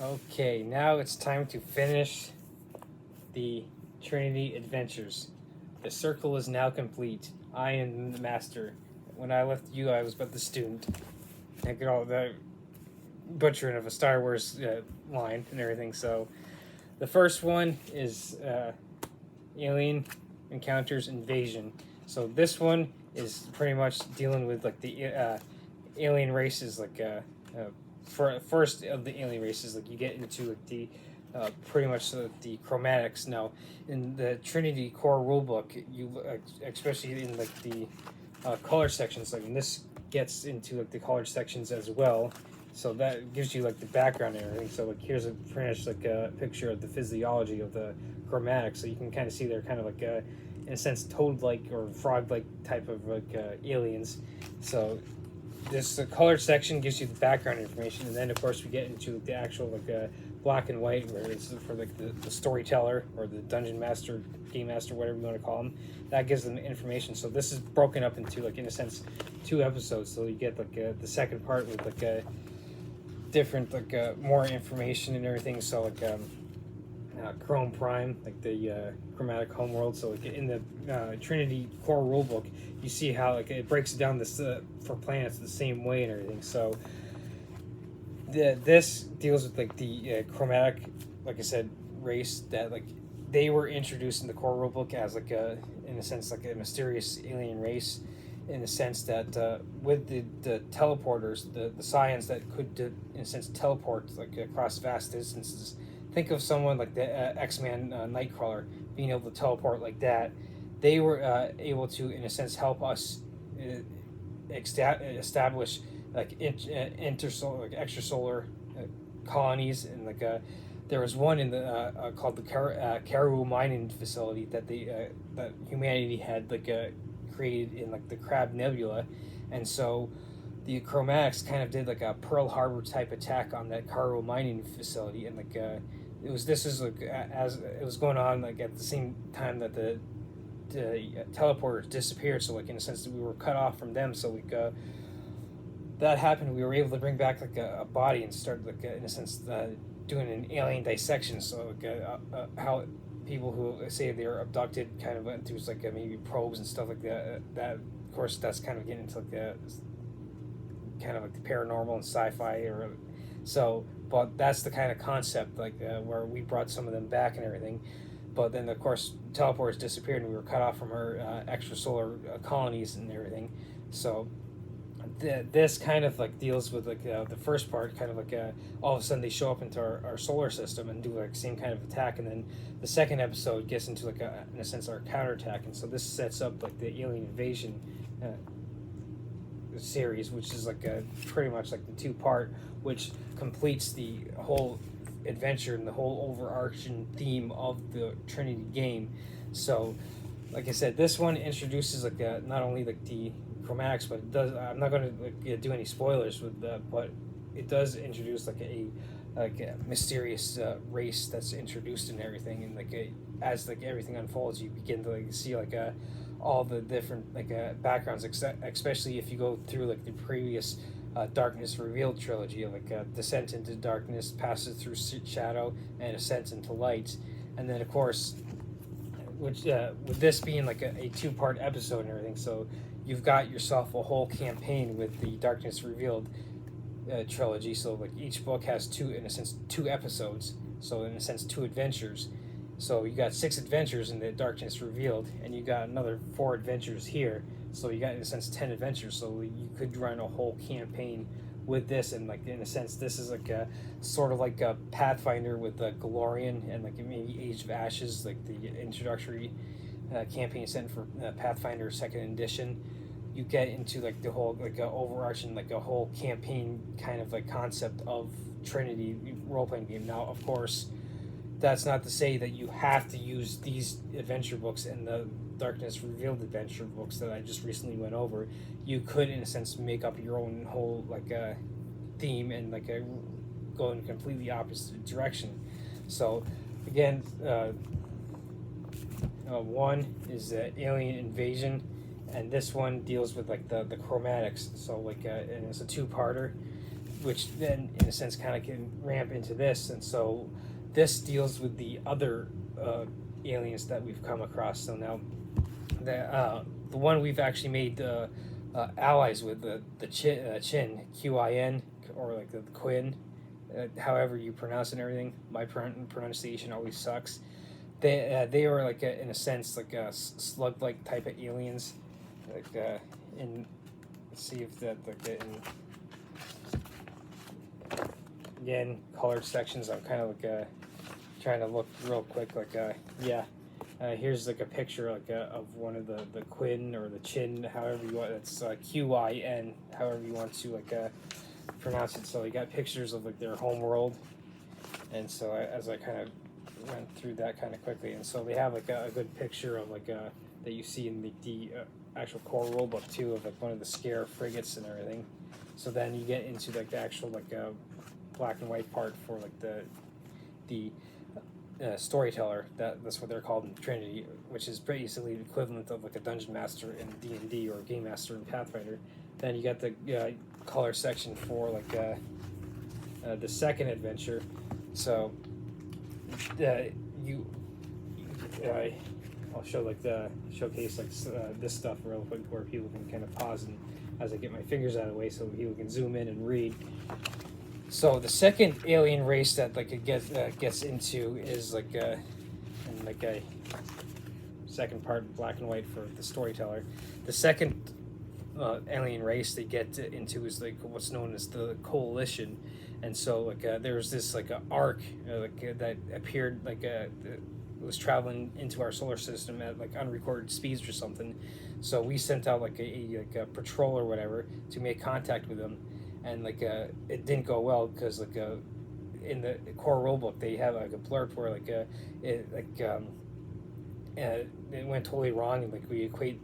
Okay, now it's time to finish the Trinity Adventures. The circle is now complete. I am the master. When I left you, I was but the student. I get all the butchering of a Star Wars line and everything. So, the first one is Alien Encounters Invasion. So this one is pretty much dealing with like the alien races, like for first of the alien races, like you get into like the pretty much the chromatics. Now, in the Trinity core rulebook, you especially in like the color sections, like and this gets into like the color sections as well. So that gives you like the background and everything. So like here's a pretty much like a picture of the physiology of the chromatics. So you can kind of see they're kind of like in a sense toad-like or frog-like type of like aliens. So this color section gives you the background information, and then of course we get into the actual like black and white, where it's for like the storyteller or the dungeon master, game master, whatever you want to call them. That gives them information. So this is broken up into like in a sense 2 episodes. So you get like the second part with like a different like more information and everything. So like Chrome Prime, like the chromatic homeworld. So like in the Trinity core rulebook, you see how like it breaks down this for planets the same way and everything. So this deals with like the chromatic, like I said, race that like they were introduced in the core rulebook as like a in a sense like a mysterious alien race, in the sense that with the teleporters, the science that could in a sense teleport like across vast distances. Think of someone like the X-Man Nightcrawler being able to teleport like that. They were able to, in a sense, help us establish like intersolar, like extrasolar colonies, and like there was one in the called the Karoo mining facility that that humanity had like created in like the Crab Nebula, and so the Chromatics kind of did like a Pearl Harbor type attack on that Karoo mining facility, and like this is like as it was going on like at the same time that the teleporters disappeared. So like in a sense we were cut off from them. So like that happened, we were able to bring back like a body and start like in a sense doing an alien dissection. So like how people who say they're abducted kind of went through like maybe probes and stuff like that. That of course that's kind of getting into like the kind of like the paranormal and sci-fi, or so. But that's the kind of concept like where we brought some of them back and everything. But then of course teleporters disappeared and we were cut off from our extrasolar colonies and everything. So this kind of like deals with like the first part, kind of like all of a sudden they show up into our solar system and do like same kind of attack, and then the second episode gets into like in a sense our counterattack. And so this sets up like the alien invasion series, which is like pretty much like the 2-part, which completes the whole adventure and the whole overarching theme of the Trinity game. So like I said, this one introduces like not only like the chromatics, but it does, I'm not going to like do any spoilers with that, but it does introduce like a mysterious race that's introduced and everything, and like as like everything unfolds you begin to like see like all the different like backgrounds, especially if you go through like the previous Darkness Revealed trilogy, like Descent into Darkness, Passes Through Shadow, and Ascent into Light. And then of course, which with this being like a 2-part episode and everything, so you've got yourself a whole campaign with the Darkness Revealed trilogy. So like each book has 2, in a sense, 2 episodes, so in a sense 2 adventures. So you got 6 adventures in the Darkness Revealed, and you got another 4 adventures here. So you got in a sense 10 adventures. So you could run a whole campaign with this, and like in a sense this is like a sort of like a Pathfinder with a Galorian and like maybe Age of Ashes, like the introductory campaign set for Pathfinder 2nd edition. You get into like the whole like overarching like a whole campaign kind of like concept of Trinity role-playing game. Now of course that's not to say that you have to use these adventure books and the Darkness Revealed adventure books that I just recently went over. You could in a sense make up your own whole like theme and like go in a completely opposite direction. So again, one is Alien Invasion, and this one deals with like the chromatics. So like and it's a 2-parter. which then in a sense kind of can ramp into this, and so this deals with the other aliens that we've come across. So now the one we've actually made allies with, the Chin, Qin, or like the Quinn, however you pronounce it and everything. My pronunciation always sucks. They are like in a sense like slug-like type of aliens, like in. Let's see if that like in again colored sections. I'm kind of like trying to look real quick. Like yeah. Here's like a picture like of one of the Quinn or the Chin, however you want. It's Qin, however you want to like pronounce it. So you got pictures of like their home world, and so as I kind of went through that kind of quickly, and so they have like a good picture of like that you see in the actual core rulebook too, of like one of the scare frigates and everything. So then you get into like the actual like black and white part for like the storyteller. That's what they're called in Trinity, which is basically the equivalent of like a dungeon master in D&D or a game master in Pathfinder. Then you got the color section for like the second adventure. So I'll show like the showcase like this stuff real quick where people can kind of pause and as I get my fingers out of the way so people can zoom in and read. So the second alien race that like it gets into is like in like a second part black and white for the storyteller. The second alien race they get into is like what's known as the Coalition, and so like there's this like a arc that appeared like was traveling into our solar system at like unrecorded speeds or something. So we sent out like a patrol or whatever to make contact with them. And like it didn't go well because like in the core rulebook they have like a blurb where like it went totally wrong, and like we equate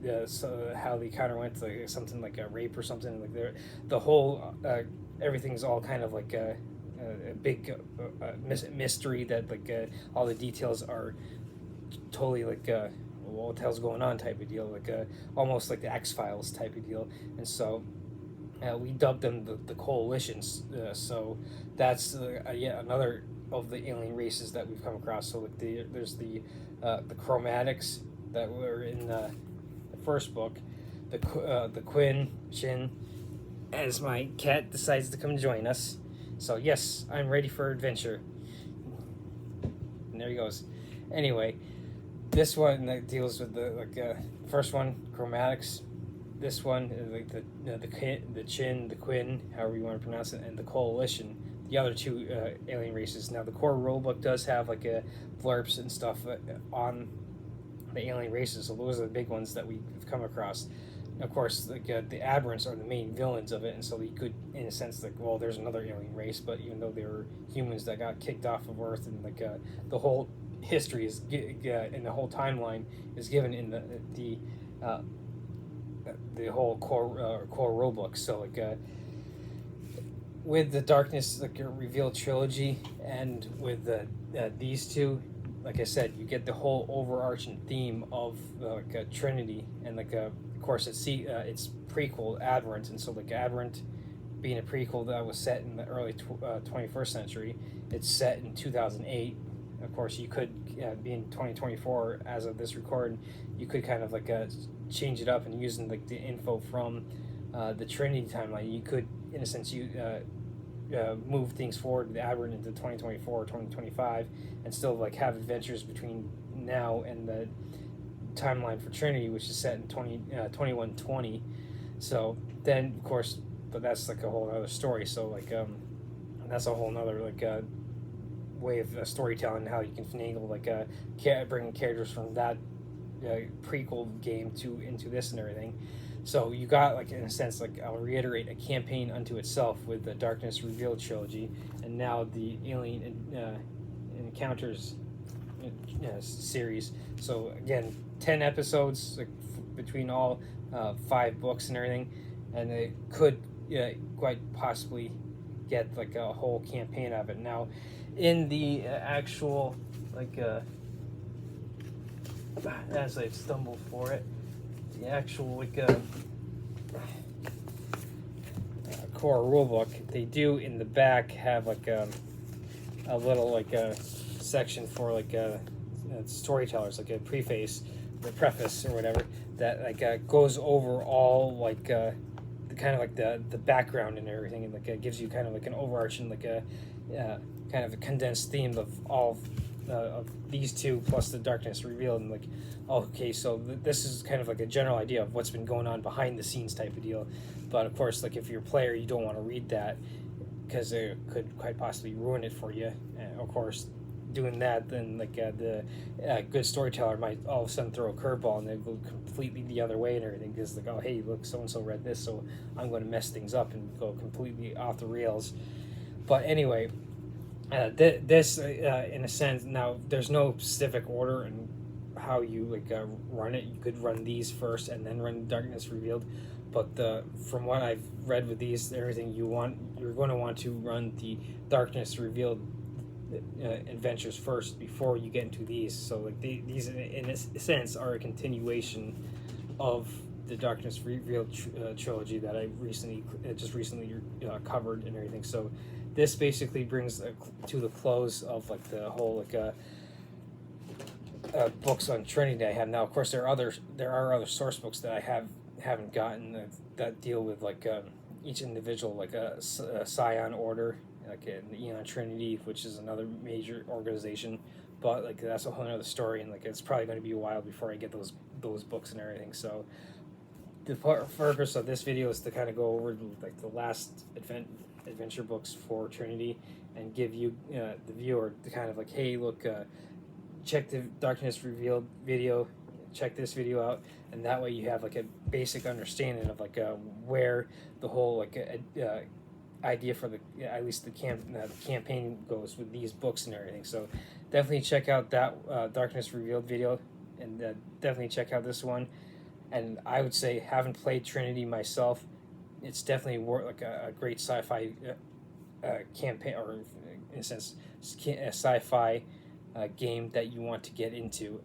how the encounter went to like something like a rape or something. Like the whole everything's all kind of like a big mystery that like all the details are totally like well, what the hell's going on type of deal, like almost like the X-Files type of deal. And so we dubbed them the Coalitions. So that's yet another of the alien races that we've come across. So like there's the Chromatics that were in the first book, the Quinn Chin, as my cat decides to come join us. So yes, I'm ready for adventure. And there he goes. Anyway, this one that deals with the like first one, Chromatics. This one is like the Chin, the Quinn, however you want to pronounce it, and the Coalition. The other two alien races. Now the core rulebook does have like blurbs and stuff on the alien races. So those are the big ones that we've come across. Of course, like the Aberrants are the main villains of it, and so you could, in a sense, like, well, there's another alien race, but even though they were humans that got kicked off of Earth, and like the whole history is and the whole timeline is given in the whole core rulebook. So like with the Darkness like Revealed trilogy, and with these two, like I said, you get the whole overarching theme of like Trinity, and like of course it's prequel Aberrant, and so like Aberrant being a prequel that was set in the early 21st century, it's set in 2008. Of course, you could be in 2024 as of this recording. You could kind of like change it up, and using like the info from the Trinity timeline, you could, in a sense, move things forward, the Aberrant, into 2024 or 2025, and still like have adventures between now and the timeline for Trinity, which is set in 2120. So then, of course, but that's like a whole other story. So like that's a whole other like way of storytelling, how you can finagle like bringing characters from that prequel game into this and everything. So you got, like, in a sense, like, I'll reiterate, a campaign unto itself with the Darkness Revealed trilogy, and now the Alien Encounters series. So again, 10 episodes like, between all 5 books and everything, and it could quite possibly get like a whole campaign of it. Now, in the actual like as I stumble for it, the actual like core rulebook, they do in the back have like a little like a section for like storytellers, like a preface or whatever, that like goes over all like the kind of like the background and everything, and like gives you kind of like an overarching like a kind of a condensed theme of all of these two plus the Darkness Revealed, and like, okay, so this is kind of like a general idea of what's been going on behind the scenes type of deal. But of course, like if you're a player, you don't want to read that because it could quite possibly ruin it for you. And of course, doing that, then like the good storyteller might all of a sudden throw a curveball and then go completely the other way and everything, because like, oh hey, look, so and so read this, so I'm going to mess things up and go completely off the rails. But anyway, this in a sense, now there's no specific order in how you like run it. You could run these first and then run Darkness Revealed, but from what I've read with these, everything you're going to want to run the Darkness Revealed adventures first before you get into these. So like these in a sense are a continuation of the Darkness Revealed trilogy that I just recently covered and everything. So this basically brings to the close of like the whole like books on Trinity that I have now. Of course, there are other source books that I haven't gotten that deal with like each individual, like a Scion Order, like the Eon Trinity, which is another major organization. But like that's a whole other story, and like it's probably going to be a while before I get those books and everything. So the purpose of this video is to kind of go over like the last adventure books for Trinity and give you the viewer the kind of like, hey, look, check the Darkness Revealed video, check this video out, and that way you have like a basic understanding of like where the whole like idea for the at least the campaign goes with these books and everything. So definitely check out that Darkness Revealed video, and definitely check out this one. And I would say, having played Trinity myself, it's definitely like a great sci-fi campaign, or in a sense, a sci-fi game that you want to get into.